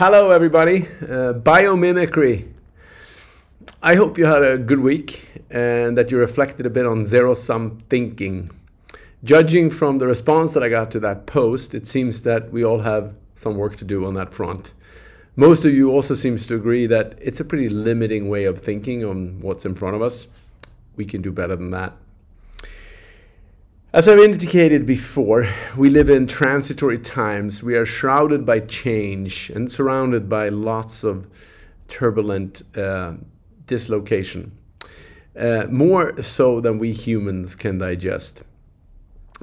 Hello everybody, Biomimicry. I hope you had a good week and that you reflected a bit on zero-sum thinking. Judging from the response that I got to that post, it seems that we all have some work to do on that front. Most of you also seems to agree that it's a pretty limiting way of thinking on what's in front of us. We can do better than that. As I've indicated before, we live in transitory times. We are shrouded by change and surrounded by lots of turbulent dislocation, more so than we humans can digest.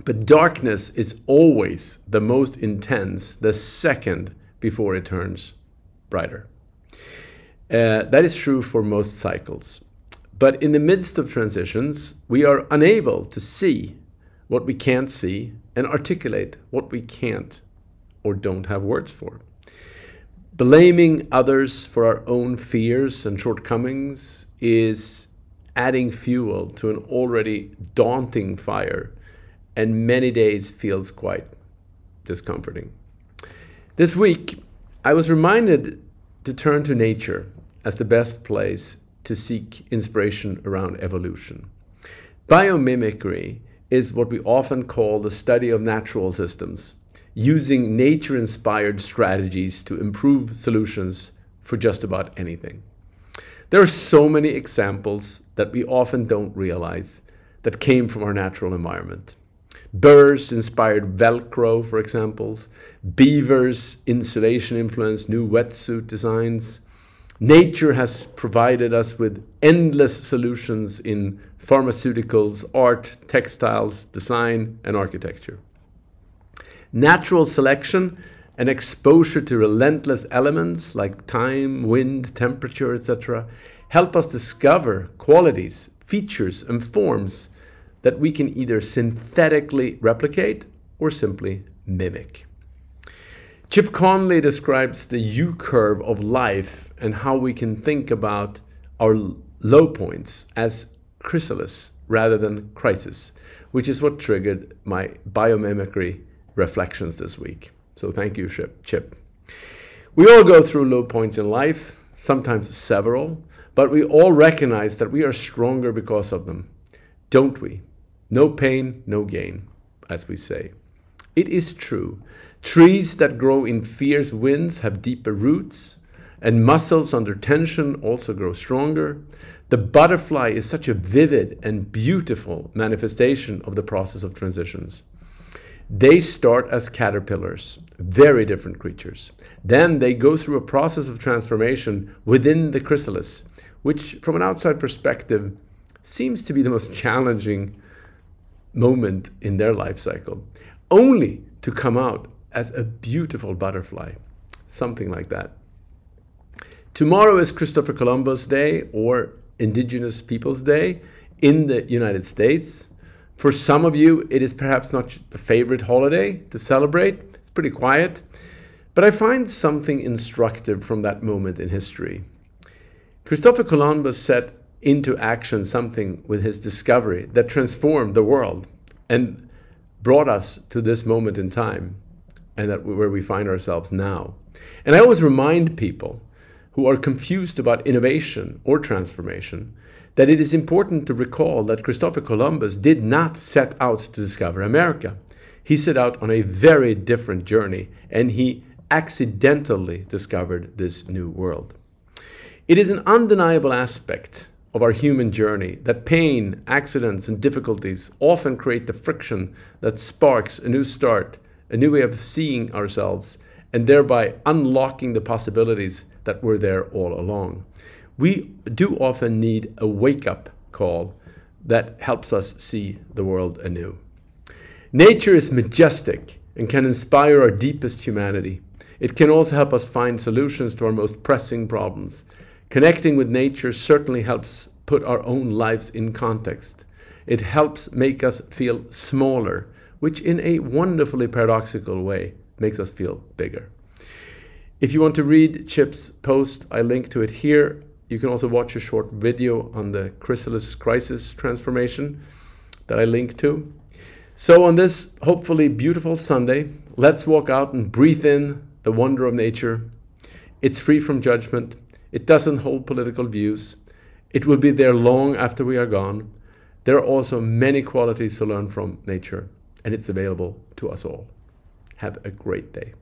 But darkness is always the most intense the second before it turns brighter. That is true for most cycles. But in the midst of transitions, we are unable to see what we can't see and articulate what we can't or don't have words for. Blaming others for our own fears and shortcomings is adding fuel to an already daunting fire, and many days feels quite discomforting. This week, I was reminded to turn to nature as the best place to seek inspiration around evolution. Biomimicry is what we often call the study of natural systems, using nature-inspired strategies to improve solutions for just about anything. There are so many examples that we often don't realize that came from our natural environment. Birds inspired Velcro, for example. Beavers insulation influenced new wetsuit designs. Nature has provided us with endless solutions in pharmaceuticals, art, textiles, design, and architecture. Natural selection and exposure to relentless elements like time, wind, temperature, etc. help us discover qualities, features, and forms that we can either synthetically replicate or simply mimic. Chip Conley describes the U-curve of life and how we can think about our low points as chrysalis rather than crisis, which is what triggered my biomimicry reflections this week. So thank you, Chip. We all go through low points in life, sometimes several, but we all recognize that we are stronger because of them, don't we? No pain, no gain, as we say. It is true. Trees that grow in fierce winds have deeper roots, and muscles under tension also grow stronger. The butterfly is such a vivid and beautiful manifestation of the process of transitions. They start as caterpillars, very different creatures. Then they go through a process of transformation within the chrysalis, which from an outside perspective seems to be the most challenging moment in their life cycle, only to come out as a beautiful butterfly, something like that. Tomorrow is Christopher Columbus Day, or Indigenous Peoples Day in the United States. For some of you, it is perhaps not the favorite holiday to celebrate. It's pretty quiet, but I find something instructive from that moment in history. Christopher Columbus set into action something with his discovery that transformed the world and brought us to this moment in time, and that where we find ourselves now. And I always remind people who are confused about innovation or transformation that it is important to recall that Christopher Columbus did not set out to discover America. He set out on a very different journey, and he accidentally discovered this new world. It is an undeniable aspect of our human journey that pain, accidents, and difficulties often create the friction that sparks a new start, a new way of seeing ourselves, and thereby unlocking the possibilities that were there all along. We do often need a wake-up call that helps us see the world anew. Nature is majestic and can inspire our deepest humanity. It can also help us find solutions to our most pressing problems. Connecting with nature certainly helps put our own lives in context. It helps make us feel smaller, which in a wonderfully paradoxical way makes us feel bigger. If you want to read Chip's post, I link to it here. You can also watch a short video on the chrysalis crisis transformation that I link to. So on this hopefully beautiful Sunday, let's walk out and breathe in the wonder of nature. It's free from judgment. It doesn't hold political views. It will be there long after we are gone. There are also many qualities to learn from nature, and it's available to us all. Have a great day.